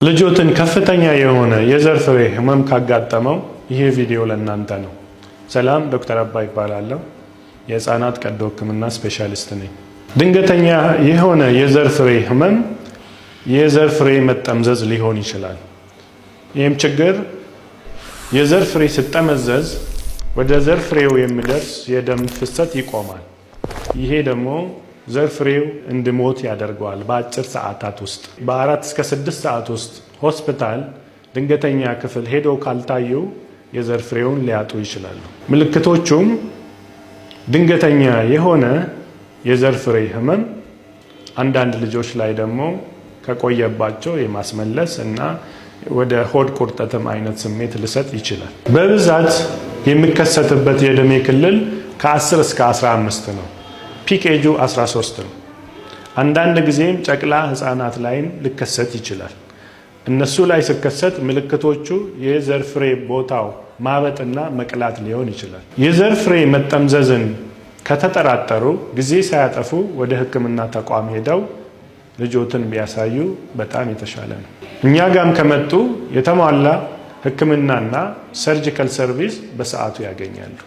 ልጆትን ከፍተኛ የሆነ የዘር ፍሬ ህመም ካጋጠመው ይሄ ቪዲዮ ለእናንተ ነው። ሰላም፣ ዶክተር አባይ ይባላለሁ። የህፃናት ቀዶ ህክምና ስፔሻሊስት ነኝ። ድንገተኛ የሆነ የዘር ፍሬ ህመም የዘር ፍሬ መጠምዘዝ ሊሆን ይችላል። ይህም ችግር የዘር ፍሬ ሲጠመዘዝ ወደ ዘር ፍሬው የሚደርስ የደም ፍሰት ይቆማል። ይሄ ደግሞ ዘር ፍሬው እንዲሞት ያደርገዋል። በአጭር ሰዓታት ውስጥ በ4 እስከ 6 ሰዓት ውስጥ ሆስፒታል ድንገተኛ ክፍል ሄደው ካልታዩ የዘር ፍሬውን ሊያጡ ይችላሉ። ምልክቶቹም ድንገተኛ የሆነ የዘር ፍሬ ህመም፣ አንዳንድ ልጆች ላይ ደግሞ ከቆየባቸው የማስመለስ እና ወደ ሆድ ቁርጠትም አይነት ስሜት ሊሰጥ ይችላል። በብዛት የሚከሰትበት የዕድሜ ክልል ከ10 እስከ 15 ነው። ፒክ ኤጁ 13 ነው። አንዳንድ ጊዜም ጨቅላ ህፃናት ላይም ሊከሰት ይችላል። እነሱ ላይ ሲከሰት ምልክቶቹ የዘር ፍሬ ቦታው ማበጥና መቅላት ሊሆን ይችላል። የዘር ፍሬ መጠምዘዝን ከተጠራጠሩ ጊዜ ሳያጠፉ ወደ ህክምና ተቋም ሄደው ልጆትን ቢያሳዩ በጣም የተሻለ ነው። እኛ ጋም ከመጡ የተሟላ ህክምናና ሰርጂካል ሰርቪስ በሰዓቱ ያገኛሉ።